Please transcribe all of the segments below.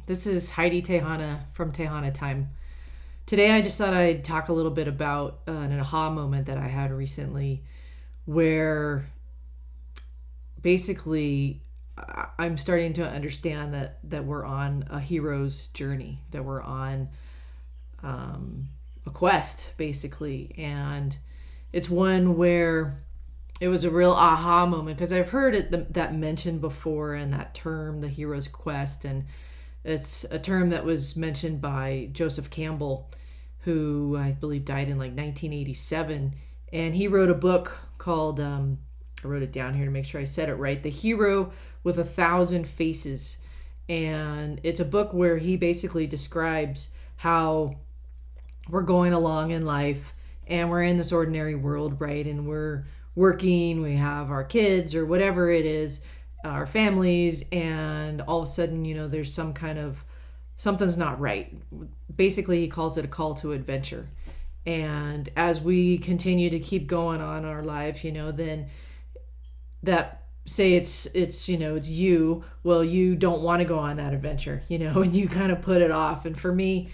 This is Heidi Tejana from Tejana Time. Today I just thought I'd talk a little bit about an aha moment that I had recently where basically I'm starting to understand that we're on a hero's journey, that we're on a quest basically. And it's one where it was a real aha moment because I've heard that mentioned before, and that term, the hero's quest. And it's a term that was mentioned by Joseph Campbell, who I believe died in like 1987. And he wrote a book called, I wrote it down here to make sure I said it right, The Hero with 1,000 Faces. And it's a book where he basically describes how we're going along in life and we're in this ordinary world, right? And we're working, we have our kids or whatever it is, our families, and all of a sudden, there's some kind of something's not right. Basically, he calls it a call to adventure. And as we continue to keep going on our life, then that say it's you, well, you don't want to go on that adventure, and you kind of put it off. And for me,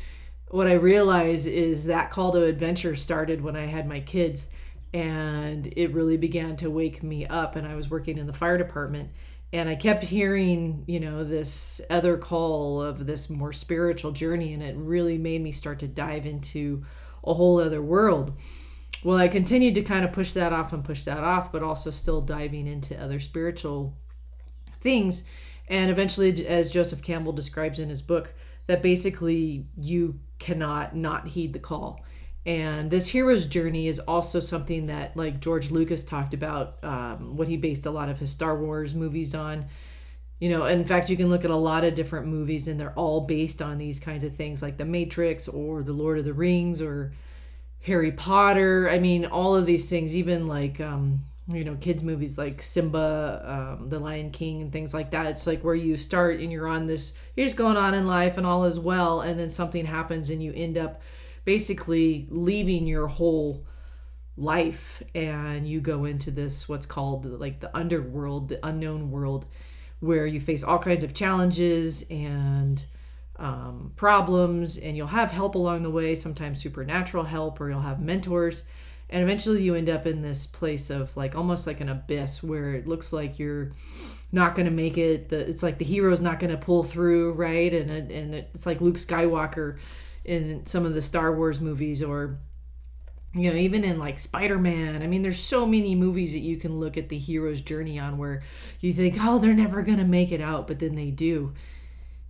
what I realize is that call to adventure started when I had my kids, and it really began to wake me up. And I was working in the fire department, and I kept hearing, this other call of this more spiritual journey, and it really made me start to dive into a whole other world. Well, I continued to kind of push that off, but also still diving into other spiritual things. And eventually, as Joseph Campbell describes in his book, that basically you cannot not heed the call. And this hero's journey is also something that, like George Lucas talked about, what he based a lot of his Star Wars movies on. In fact, you can look at a lot of different movies and they're all based on these kinds of things, like The Matrix or The Lord of the Rings or Harry Potter. I mean, all of these things, even like, kids movies like Simba, The Lion King and things like that. It's like where you start and you're just going on in life and all is well. And then something happens and you end up basically leaving your whole life and you go into this, what's called like the underworld, the unknown world, where you face all kinds of challenges and problems, and you'll have help along the way, sometimes supernatural help, or you'll have mentors. And eventually you end up in this place of like almost like an abyss where it looks like you're not going to make it. It's like the hero's not going to pull through, right? And it's like Luke Skywalker in some of the Star Wars movies, or even in like Spider-Man. I mean, there's so many movies that you can look at the hero's journey on where you think, oh, they're never gonna make it out, but then they do.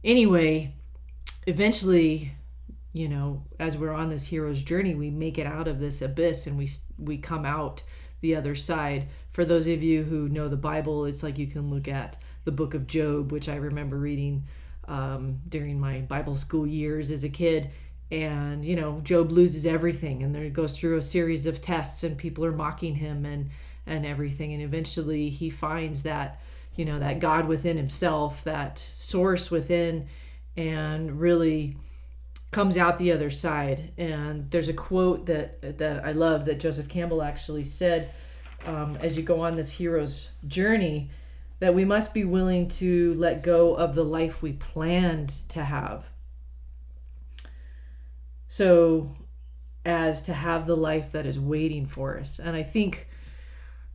Anyway, eventually, as we're on this hero's journey, we make it out of this abyss and we come out the other side. For those of you who know the Bible, it's like you can look at the book of Job, which I remember reading during my Bible school years as a kid. And, Job loses everything, and then it goes through a series of tests and people are mocking him and everything. And eventually he finds that, that God within himself, that source within, and really comes out the other side. And there's a quote that I love that Joseph Campbell actually said, as you go on this hero's journey, that we must be willing to let go of the life we planned to have, so as to have the life that is waiting for us. And I think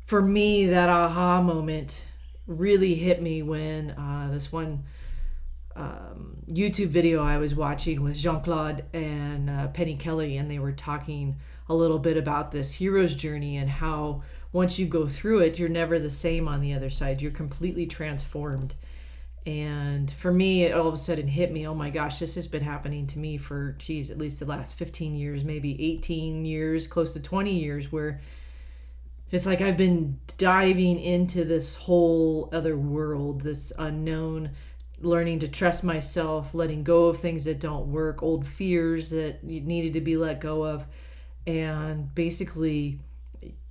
for me, that aha moment really hit me when this one YouTube video I was watching with JeanClaude and Penny Kelly, and they were talking a little bit about this hero's journey and how once you go through it, you're never the same on the other side. You're completely transformed. And for me, it all of a sudden hit me, oh my gosh, this has been happening to me for, at least the last 15 years, maybe 18 years, close to 20 years, where it's like I've been diving into this whole other world, this unknown, learning to trust myself, letting go of things that don't work, old fears that needed to be let go of. And basically,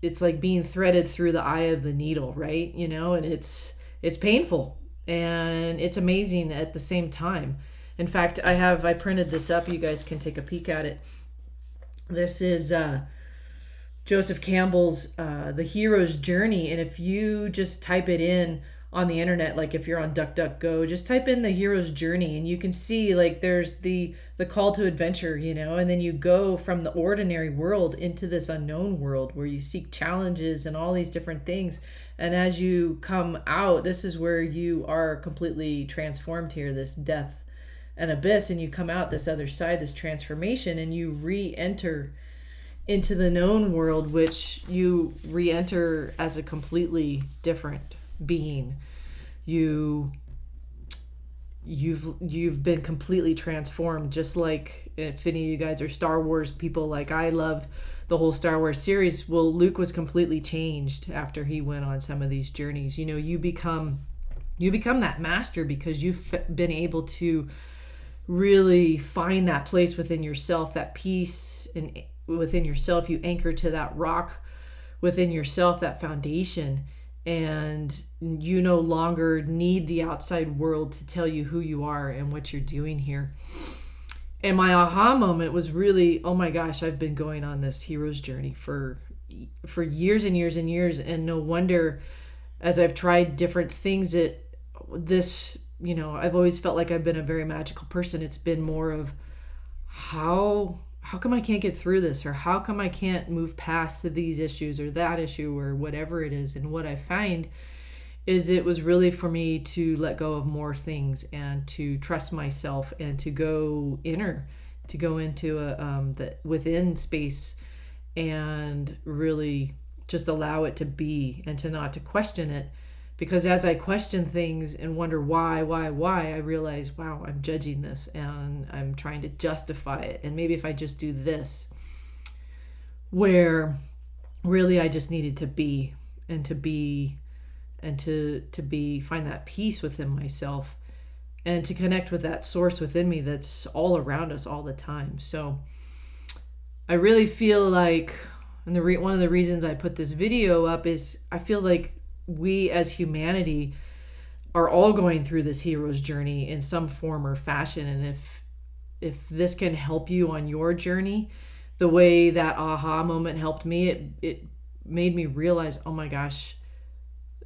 it's like being threaded through the eye of the needle, right? And it's painful. And it's amazing at the same time. In fact, I printed this up. You guys can take a peek at it. This is Joseph Campbell's The Hero's Journey. And if you just type it in on the internet, like if you're on DuckDuckGo, just type in the hero's journey and you can see like there's the call to adventure, you know, and then you go from the ordinary world into this unknown world where you seek challenges and all these different things. And as you come out, this is where you are completely transformed here, this death and abyss, and you come out this other side, this transformation, and you re-enter into the known world, which you re-enter as a completely different being. You've been completely transformed, just like if any of you guys are Star Wars people, like I love the whole Star Wars series. Well, Luke was completely changed after he went on some of these journeys. You know, you become that master because you've been able to really find that place within yourself, that peace and within yourself. You anchor to that rock within yourself, that foundation, and you no longer need the outside world to tell you who you are and what you're doing here. And my aha moment was really, oh my gosh, I've been going on this hero's journey for years and years and years, and no wonder, as I've tried different things, you know, I've always felt like I've been a very magical person. It's been more of how come I can't get through this, or how come I can't move past these issues or that issue or whatever it is. And what I find is it was really for me to let go of more things and to trust myself and to go inner, to go into the within space and really just allow it to be and to not to question it. Because as I question things and wonder why, I realize, wow, I'm judging this and I'm trying to justify it. And maybe if I just do this, where really I just needed to be and to find that peace within myself and to connect with that source within me that's all around us all the time. So I really feel like, and one of the reasons I put this video up is I feel like we as humanity are all going through this hero's journey in some form or fashion. And if this can help you on your journey, the way that aha moment helped me, it made me realize, oh my gosh,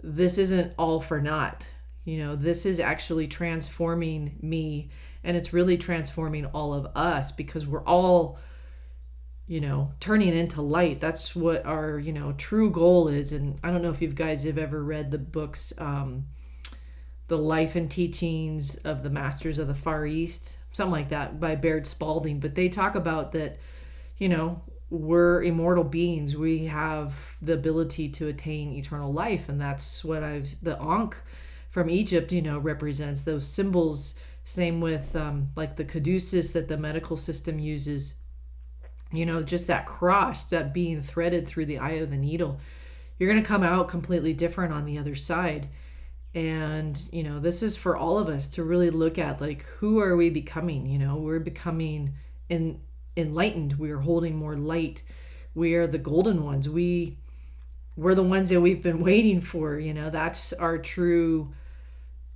this isn't all for naught. You know, this is actually transforming me, and it's really transforming all of us, because we're all, you know, turning into light. That's what our, you know, true goal is. And I don't know if you guys have ever read the books, The Life and Teachings of the Masters of the Far East, something like that, by Baird, Spalding. But they talk about that, you know, we're immortal beings. We have the ability to attain eternal life. And that's what the Ankh from Egypt, you know, represents those symbols. Same with like the caduceus that the medical system uses. You know, just that cross, that being threaded through the eye of the needle. You're going to come out completely different on the other side. And, you know, this is for all of us to really look at, like, who are we becoming? You know, we're becoming enlightened. We are holding more light. We are the golden ones. We're the ones that we've been waiting for. You know, that's our true,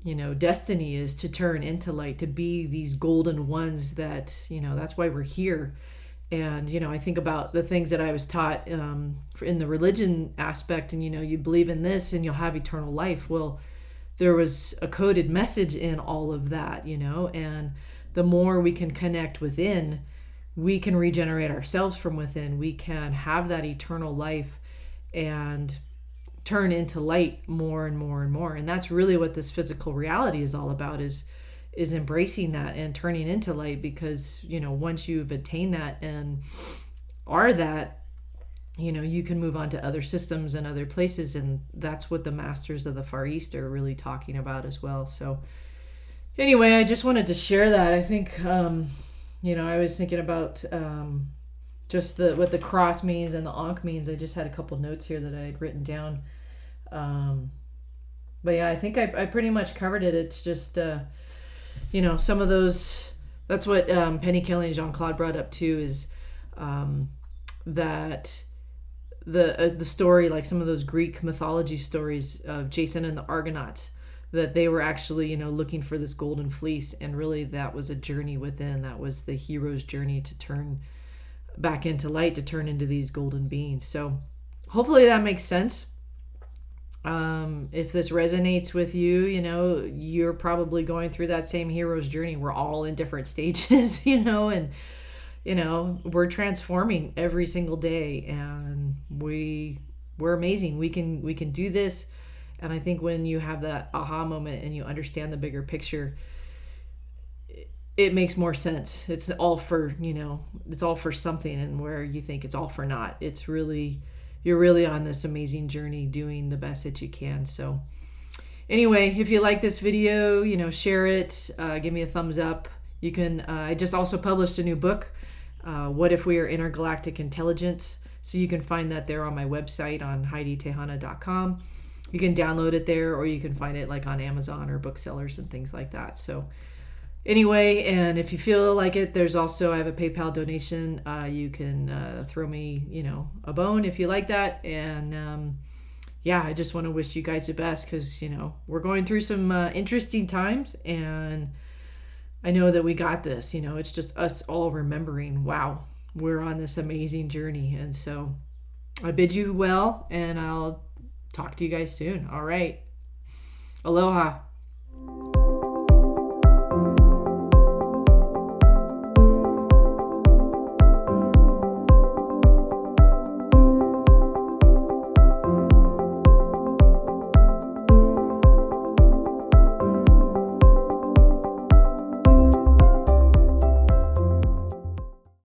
you know, destiny, is to turn into light, to be these golden ones that, you know, that's why we're here. And, you know, I think about the things that I was taught in the religion aspect, and, you know, you believe in this and you'll have eternal life. Well, there was a coded message in all of that, you know, and the more we can connect within, we can regenerate ourselves from within. We can have that eternal life and turn into light more and more and more. And that's really what this physical reality is all about, is embracing that and turning into light. Because, you know, once you've attained that and are that, you know, you can move on to other systems and other places. And that's what the Masters of the Far East are really talking about as well. So anyway, I just wanted to share that. I think, you know, I was thinking about just what the cross means and the Ankh means. I just had a couple notes here that I had written down. But yeah, I think I pretty much covered it. It's just, you know, some of those, that's what Penny Kelly and JeanClaude brought up too, is that the story, like some of those Greek mythology stories of Jason and the Argonauts, that they were actually, you know, looking for this golden fleece, and really that was a journey within. That was the hero's journey to turn back into light, to turn into these golden beings. So hopefully that makes sense. If this resonates with you, you know, you're probably going through that same hero's journey. We're all in different stages, you know, and, you know, we're transforming every single day, and we're amazing. We can do this. And I think when you have that aha moment and you understand the bigger picture, it makes more sense. It's all for, you know, it's all for something. And where you think it's all for naught, it's really, you're really on this amazing journey doing the best that you can. So anyway, if you like this video, you know, share it, give me a thumbs up. You can, I just also published a new book, What If We Are Intergalactic Intelligence? So you can find that there on my website on HeidiTejana.com. You can download it there, or you can find it like on Amazon or booksellers and things like that. So anyway, and if you feel like it, there's also, I have a PayPal donation. You can throw me, you know, a bone if you like that. And yeah, I just want to wish you guys the best, because, you know, we're going through some interesting times, and I know that we got this. You know, it's just us all remembering, wow, we're on this amazing journey. And so I bid you well, and I'll talk to you guys soon. All right. Aloha.